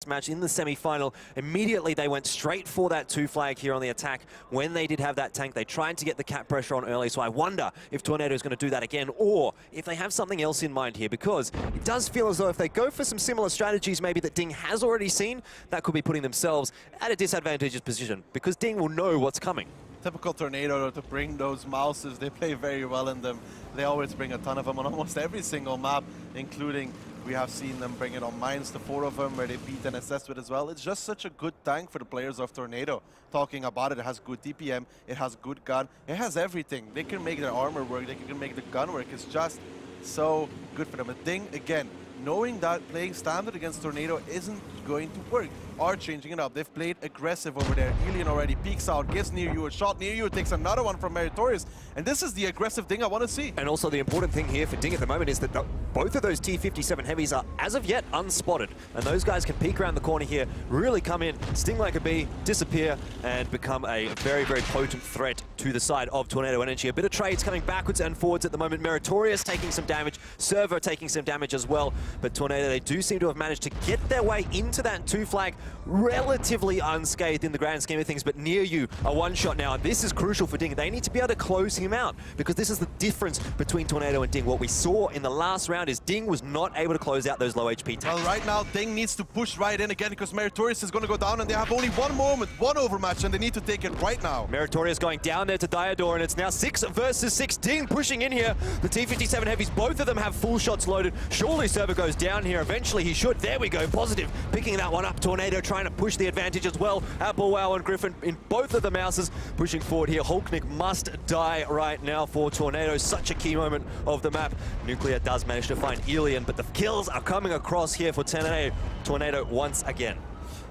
match in the semi-final. Immediately they went straight for that 2 flag here on the attack. When they did have that tank, they tried to get the cap pressure on early, so I wonder if Tornado is going to do that again, or if they have something else in mind here, because it does feel as though if they go for some similar strategies maybe that Ding has already seen, that could be putting themselves at a disadvantageous position, because Ding will know what's coming. Typical Tornado to bring those mouses. They play very well in them. They always bring a ton of them on almost every single map, including we have seen them bring it on mines to 4 of them where they beat NSS with as well. It's just such a good tank for the players of Tornado. Talking about it, it has good DPM, it has good gun, it has everything. They can make their armor work, they can make the gun work. It's just so good for them. And Ding, again, knowing that playing standard against Tornado isn't going to work, are changing it up. They've played aggressive over there. Alien already peeks out, gives Near You a shot. Near You takes another one from Meritorious. And this is the aggressive Ding I want to see. And also the important thing here for Ding at the moment is that both of those T-57 heavies are, as of yet, unspotted. And those guys can peek around the corner here, really come in, sting like a bee, disappear, and become a very, very potent threat to the side of Tornado Energy. A bit of trades coming backwards and forwards at the moment. Meritorious taking some damage, Server taking some damage as well. But Tornado, they do seem to have managed to get their way into that 2 flag relatively unscathed in the grand scheme of things, but Near You, a 1-shot now, and this is crucial for Ding. They need to be able to close him out, because this is the difference between Tornado and Ding. What we saw in the last round is Ding was not able to close out those low HP tanks. Well, right now, Ding needs to push right in again, because Meritorious is going to go down, and they have only one moment, one overmatch, and they need to take it right now. Meritorious going down there to Diador, and it's now 6 versus 6. Ding pushing in here. The T-57 heavies, both of them have full shots loaded. Surely Server goes down here. Eventually he should. There we go. Positive. Picking that one up. Tornado trying to push the advantage as well. Apple, Wow, and Griffin in both of the mouses pushing forward here. Hulknick must die right now for Tornado. Such a key moment of the map. Nuclear does manage to find Alien, but the kills are coming across here for Tornado once again.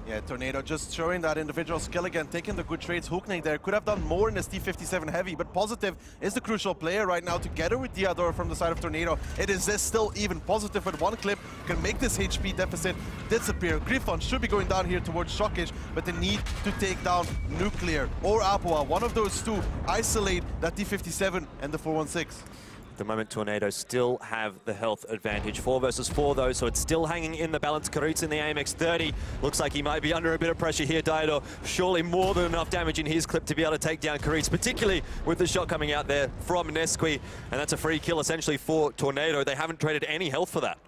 Yeah, Tornado just showing that individual skill again, taking the good trades. Hulknick there could have done more in his T-57 heavy, but Positive is the crucial player right now together with Diador from the side of Tornado. It is this still even. Positive with one clip can make this HP deficit disappear. Griffon should be going down here towards Shockish, but they need to take down Nuclear or Apua. One of those two isolate that T-57 and the 416. At the moment, Tornado still have the health advantage. 4 versus 4 though, so it's still hanging in the balance. Karitz in the AMX 30. Looks like he might be under a bit of pressure here. Diador surely more than enough damage in his clip to be able to take down Karitz, particularly with the shot coming out there from Nesqui. And that's a free kill essentially for Tornado. They haven't traded any health for that.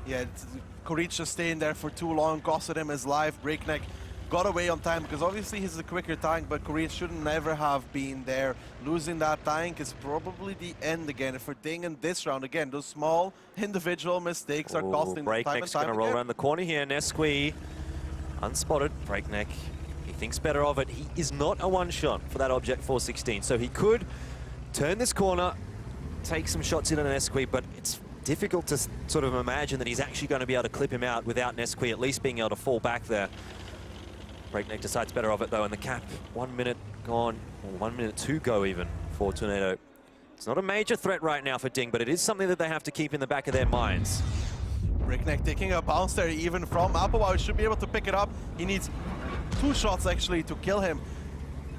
Yeah, Karitz just staying there for too long, costed him his life. Breakneck got away on time, because obviously he's a quicker tank, but Karitz should never have been there. Losing that tank is probably the end again for Ding in this round. Again, those small individual mistakes are costing time and time Breakneck's going to roll around the corner here. Nesqui unspotted. Breakneck, he thinks better of it. He is not a 1-shot for that Object 416, so he could turn this corner, take some shots in on Nesqui, but it's difficult to sort of imagine that he's actually going to be able to clip him out without Nesqui at least being able to fall back there. Breakneck decides better of it though, and the cap, 1 minute gone, or 1 minute to go even for Tornado. It's not a major threat right now for Ding, but it is something that they have to keep in the back of their minds. Breakneck taking a bounce there even from Apple. Should be able to pick it up. He needs 2 shots actually to kill him.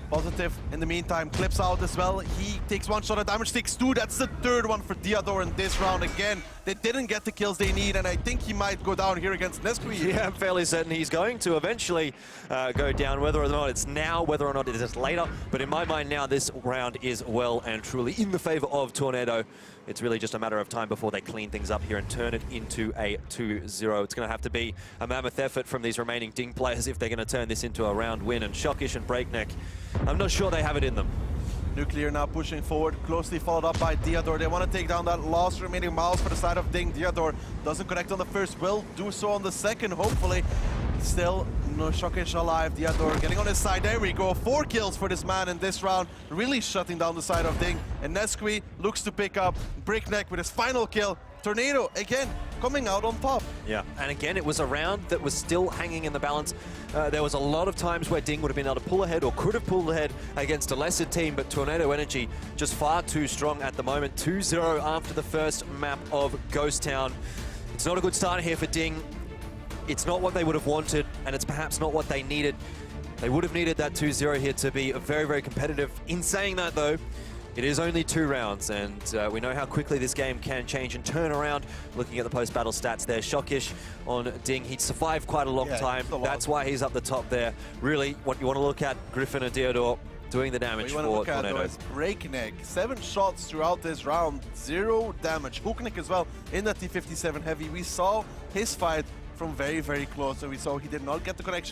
Positive in the meantime clips out as well. He takes 1 shot of damage, takes 2. That's the 3rd one for Diador in this round. Again, they didn't get the kills they need, and I think he might go down here against Nesqui. Yeah, I'm fairly certain he's going to eventually go down, whether or not it's now, whether or not it is later. But in my mind now, this round is well and truly in the favor of Tornado. It's really just a matter of time before they clean things up here and turn it into a 2-0. It's going to have to be a mammoth effort from these remaining Ding players if they're going to turn this into a round win. And Shockish and Breakneck, I'm not sure they have it in them. Nuclear now pushing forward, closely followed up by Diador. They want to take down that last remaining mouse for the side of Ding. Diador doesn't connect on the first, will do so on the second, hopefully. Still no Shockish alive. Diador getting on his side. There we go. 4 kills for this man in this round. Really shutting down the side of Ding. And Nesqui looks to pick up Breakneck with his final kill. Tornado, again, coming out on top. Yeah, and again, it was a round that was still hanging in the balance. There was a lot of times where Ding would have been able to pull ahead or could have pulled ahead against a lesser team, but Tornado Energy just far too strong at the moment. 2-0 after the first map of Ghost Town. It's not a good start here for Ding. It's not what they would have wanted, and it's perhaps not what they needed. They would have needed that 2-0 here to be very, very competitive. In saying that, though, It is only 2 rounds, and we know how quickly this game can change and turn around. Looking at the post-battle stats there, Shockish on Ding, he'd survived quite a long time. That's why he's up the top there. Really, what you want to look at, Griffin and Deodor doing the damage for Tornado. Breakneck, 7 shots throughout this round, 0 damage. Hooknick as well in the T57 Heavy. We saw his fight from very, very close, and we saw he did not get the connection